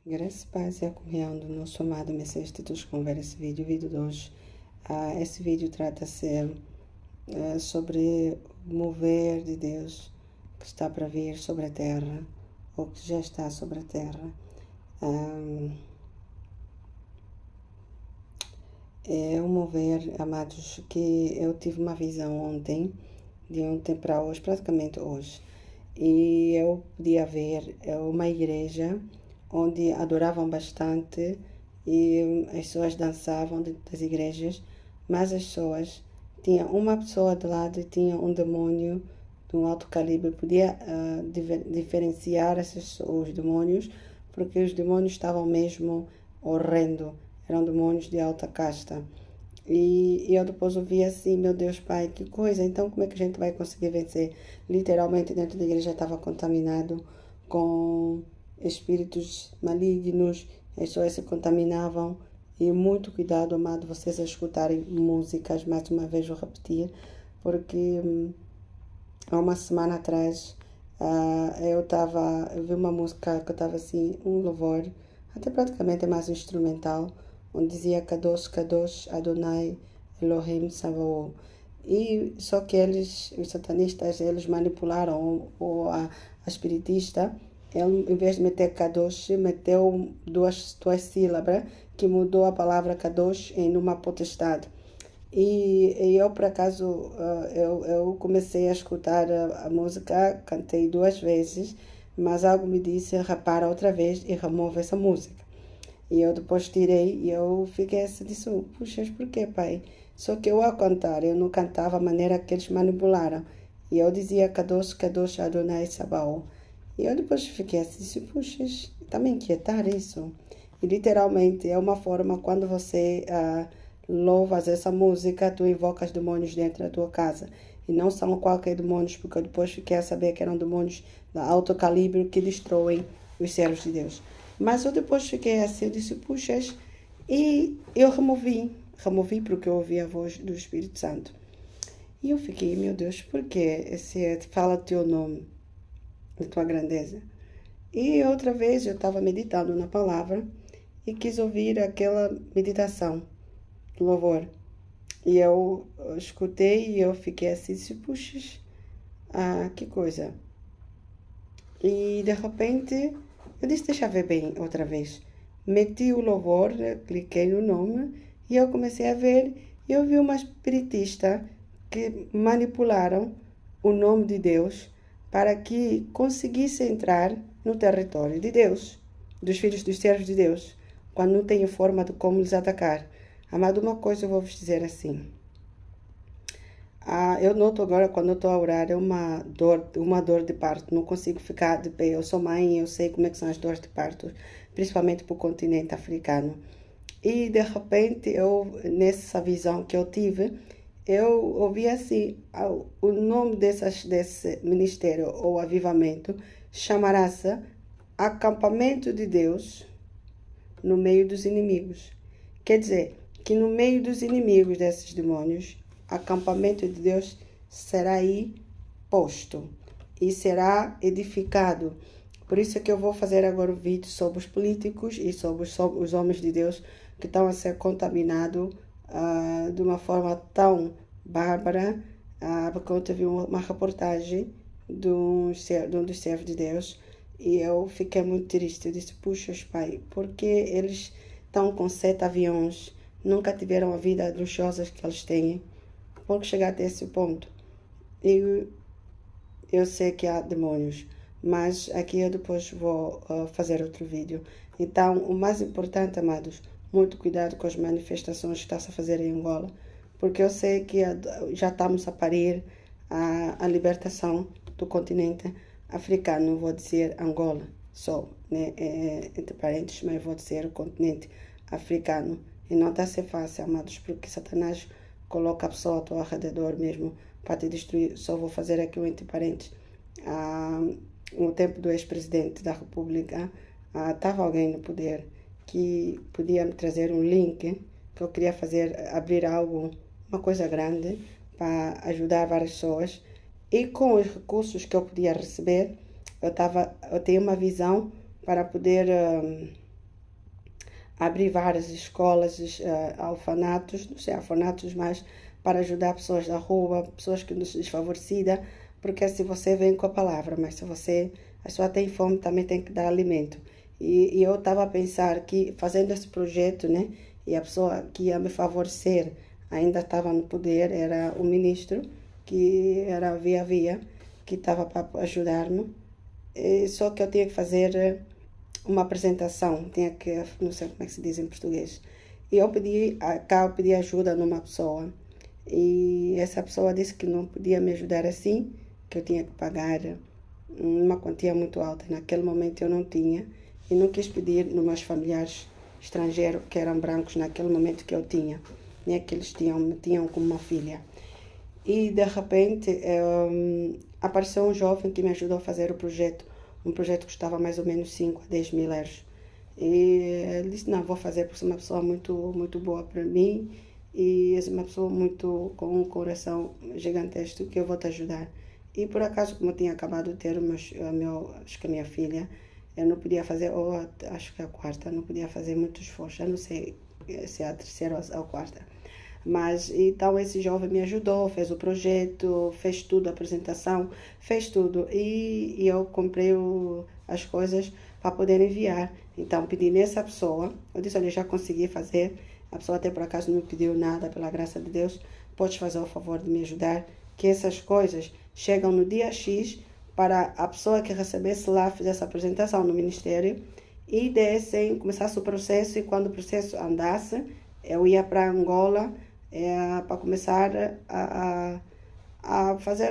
Graças, paz e a comunhão do nosso amado Messias Jesus com esse vídeo. O vídeo de hoje, esse vídeo trata-se sobre o mover de Deus que está para vir sobre a terra, ou que já está sobre a terra. É um mover, amados, que eu tive uma visão ontem, de ontem para hoje, praticamente hoje, e eu podia ver uma igreja onde adoravam bastante e as pessoas dançavam dentro das igrejas, mas as pessoas, tinha uma pessoa de lado e tinha um demônio de um alto calibre, podia diferenciar os demônios, porque os demônios estavam mesmo horrendo, eram demônios de alta casta. E eu depois ouvi assim, meu Deus, Pai, que coisa, então como é que a gente vai conseguir vencer? Literalmente dentro da igreja estava contaminado com espíritos malignos, as pessoas se contaminavam. E muito cuidado, amado, vocês a escutarem músicas, mais uma vez vou repetir, porque há uma semana atrás eu vi uma música que estava assim, um louvor, até praticamente mais instrumental, onde dizia Kadosh, Kadosh, Adonai, Elohim, Savaot. E só que os satanistas, eles manipularam, ou a espiritista, ele, em vez de meter Kadosh, meteu duas sílabas, que mudou a palavra Kadosh em uma potestade. E eu, por acaso, eu comecei a escutar a música, cantei 2 vezes, mas algo me disse, repara outra vez e remove essa música. E eu depois tirei e eu fiquei assim, disse, puxa, por que, pai? Só que eu a cantar, eu não cantava a maneira que eles manipularam. E eu dizia, Kadosh, Kadosh, Adonai, Sabaoth. E eu depois fiquei assim, disse, puxa, está me inquietar isso. E literalmente é uma forma, quando você louvas essa música, tu invocas demônios dentro da tua casa. E não são qualquer demônios, porque eu depois fiquei a saber que eram demônios de alto calibre que destroem os servos de Deus. Mas eu depois fiquei assim, eu disse, puxa, e eu removi porque eu ouvi a voz do Espírito Santo. E eu fiquei, meu Deus, por que fala teu nome, a tua grandeza? E outra vez eu estava meditando na palavra e quis ouvir aquela meditação do louvor. E eu escutei e eu fiquei assim, puxa, que coisa. E de repente eu disse, deixa eu ver bem outra vez. Meti o louvor, cliquei no nome e eu comecei a ver. E eu vi uma espiritista que manipularam o nome de Deus para que conseguisse entrar no território de Deus, dos filhos dos servos de Deus, quando não tem forma de como lhes atacar. Amado, uma coisa eu vou vos dizer assim. Eu noto agora, quando eu estou a orar, é uma dor de parto. Não consigo ficar de pé. Eu sou mãe, eu sei como é que são as dores de parto, principalmente para o continente africano. E, de repente, nessa visão que eu tive, eu ouvi assim, o nome desse ministério ou avivamento chamará-se Acampamento de Deus no meio dos inimigos. Quer dizer, que no meio dos inimigos desses demônios, acampamento de Deus será aí posto e será edificado. Por isso é que eu vou fazer agora um vídeo sobre os políticos e sobre os homens de Deus que estão a ser contaminados de uma forma tão bárbara, porque eu tive uma reportagem de um dos servos de Deus e eu fiquei muito triste. Eu disse, puxa, pai, porque eles estão com 7 aviões, nunca tiveram a vida luxuosa que eles têm, porque chegar até esse ponto. E eu sei que há demônios, mas aqui eu depois vou fazer outro vídeo. Então, o mais importante, amados, muito cuidado com as manifestações que está-se a fazer em Angola, porque eu sei que já estamos a parir a libertação do continente africano. Não vou dizer Angola só, né? Entre parênteses, mas vou dizer o continente africano. E não está a ser fácil, amados, porque Satanás coloca a pessoa ao teu redor mesmo para te destruir. Só vou fazer aqui um entre parênteses. No tempo do ex-presidente da República, estava alguém no poder que podia me trazer um link que eu queria abrir uma coisa grande para ajudar várias pessoas. E com os recursos que eu podia receber, eu tenho uma visão para poder abrir várias escolas, orfanatos, não sei, orfanatos, mas para ajudar pessoas da rua, pessoas que nos desfavorecidas, porque se você vem com a palavra, mas se a pessoa tem fome, também tem que dar alimento. E eu estava a pensar que fazendo esse projeto, né, e a pessoa que ia me favorecer ainda estava no poder, era o ministro, que era via, que estava para ajudar-me. Só que eu tinha que fazer uma apresentação, tinha que, não sei como é que se diz em português. E eu pedi ajuda numa pessoa. E essa pessoa disse que não podia me ajudar assim, que eu tinha que pagar uma quantia muito alta. Naquele momento eu não tinha e não quis pedir nos meus familiares estrangeiros, que eram brancos naquele momento que eu tinha, né, que eles me tinham como uma filha. E de repente apareceu um jovem que me ajudou a fazer o projeto, um projeto que custava mais ou menos 5 a 10 mil euros. E ele disse, não, vou fazer porque é uma pessoa muito boa para mim e é uma pessoa com um coração gigantesco que eu vou te ajudar. E por acaso, como eu tinha acabado de ter acho que a minha filha, eu não podia fazer, ou acho que a quarta, não podia fazer muito esforço, eu não sei se é a terceira ou a quarta. Mas então esse jovem me ajudou, fez o projeto, fez tudo, a apresentação, fez tudo. E eu comprei as coisas para poder enviar. Então pedi nessa pessoa, eu disse, olha, já consegui fazer. A pessoa até por acaso não me pediu nada, pela graça de Deus. Podes fazer o favor de me ajudar, que essas coisas chegam no dia X para a pessoa que recebesse lá, fizesse a apresentação no ministério e dessem, começasse o processo, e quando o processo andasse, eu ia para Angola para começar a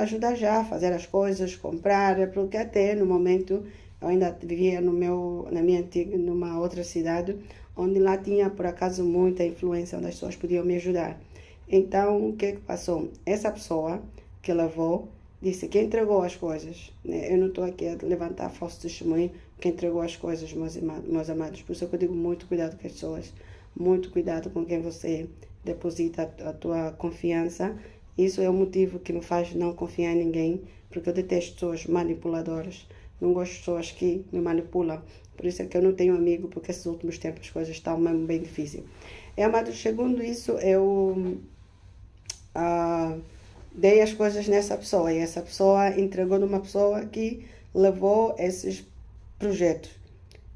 ajudar já, fazer as coisas, comprar, porque até no momento eu ainda vivia numa outra cidade, onde lá tinha por acaso muita influência, onde as pessoas podiam me ajudar. Então, o que passou? Essa pessoa que levou disse que entregou as coisas, né? Eu não estou aqui a levantar falso testemunho, que entregou as coisas, meus amados. Por isso que eu digo muito cuidado com as pessoas, muito cuidado com quem você deposita a tua confiança. Isso é o motivo que me faz não confiar em ninguém, porque eu detesto pessoas manipuladoras. Não gosto de pessoas que me manipulam. Por isso é que eu não tenho amigo, porque esses últimos tempos as coisas estão mesmo bem difíceis. Amado, segundo isso, eu dei as coisas nessa pessoa, e essa pessoa entregou numa pessoa que levou esses projetos.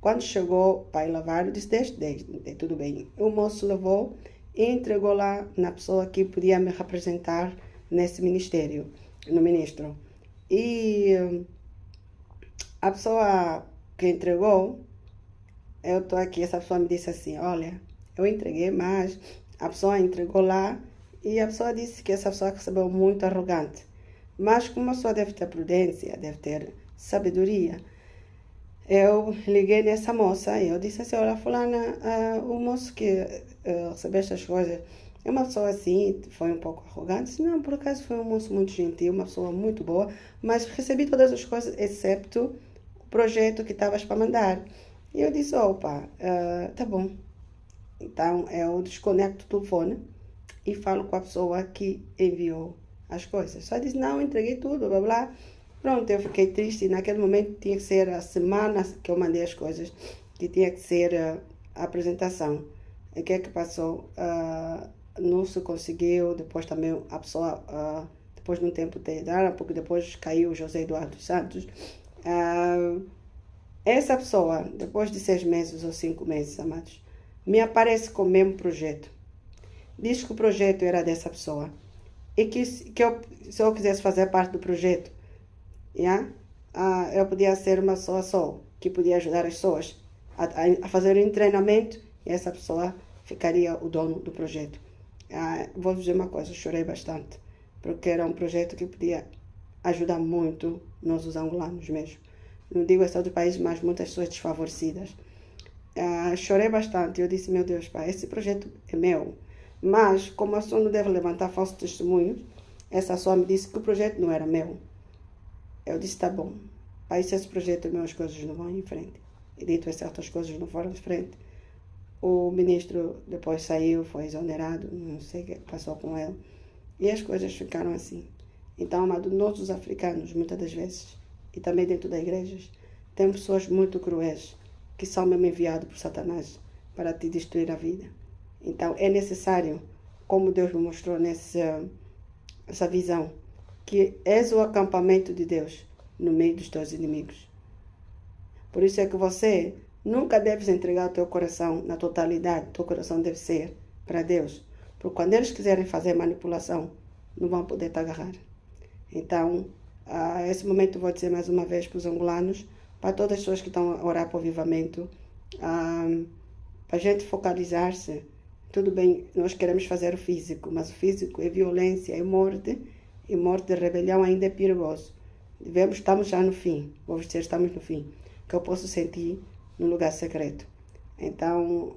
Quando chegou para ir lavar, eu disse, deixe, tudo bem. O moço levou e entregou lá na pessoa que podia me representar nesse ministério, no ministro. E a pessoa que entregou, eu estou aqui, essa pessoa me disse assim, olha, eu entreguei, mas a pessoa entregou lá e a pessoa disse que essa pessoa recebeu muito arrogante. Mas como a pessoa deve ter prudência, deve ter sabedoria, eu liguei nessa moça e eu disse assim, olha, fulana, o moço que recebeu essas coisas é uma pessoa assim, foi um pouco arrogante. Disse, não, por acaso foi um moço muito gentil, uma pessoa muito boa, mas recebi todas as coisas, excepto o projeto que estavas para mandar. E eu disse, opa, tá bom. Então, eu desconecto o telefone e falo com a pessoa que enviou as coisas. Só disse, não, entreguei tudo, blá, blá. Pronto, eu fiquei triste. E naquele momento tinha que ser a semana que eu mandei as coisas, que tinha que ser a apresentação. E o que é que passou? Não se conseguiu. Depois também a pessoa, depois de um tempo tentaram, porque depois caiu o José Eduardo Santos. Essa pessoa, depois de 6 meses ou 5 meses, amados, me aparece com o mesmo projeto. Diz que o projeto era dessa pessoa. E que se eu quisesse fazer parte do projeto, eu podia ser uma pessoa só, que podia ajudar as pessoas a fazer um treinamento, e essa pessoa ficaria o dono do projeto. Vou dizer uma coisa, chorei bastante, porque era um projeto que podia ajudar muito nós os angolanos mesmo. Não digo esse outro país, mas muitas pessoas desfavorecidas. Chorei bastante, eu disse, meu Deus, pai, esse projeto é meu. Mas, como a pessoa não deve levantar falsos testemunhos, essa pessoa me disse que o projeto não era meu. Eu disse, tá bom, pai, se esse projeto é meu, as coisas não vão em frente. E dito certas coisas não foram de frente. O ministro depois saiu, foi exonerado, não sei o que passou com ele. E as coisas ficaram assim. Então, amado, nós os africanos, muitas das vezes, e também dentro das igrejas, tem pessoas muito cruéis, que são mesmo enviados por Satanás para te destruir a vida. Então, é necessário, como Deus me mostrou essa visão, que és o acampamento de Deus no meio dos teus inimigos. Por isso é que você nunca deve entregar o teu coração na totalidade. O teu coração deve ser para Deus. Porque quando eles quiserem fazer manipulação, não vão poder te agarrar. Então, esse momento eu vou dizer mais uma vez para os angolanos, para todas as pessoas que estão a orar por avivamento, para a gente focalizar-se. Tudo bem, nós queremos fazer o físico, mas o físico é violência, é morte, e morte de rebelião ainda é perigoso. Estamos já no fim, vou dizer, estamos no fim, que eu posso sentir no lugar secreto. Então,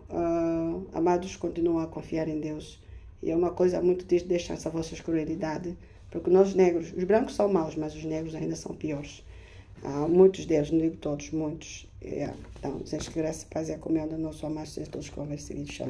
amados, continuam a confiar em Deus. E é uma coisa muito triste deixar essa vossa crueldade, porque nós negros, os brancos são maus, mas os negros ainda são piores. Muitos deles, não digo todos, muitos. Então, desejo que graça e paz e a comunhão do nosso amado seja todos convertidos.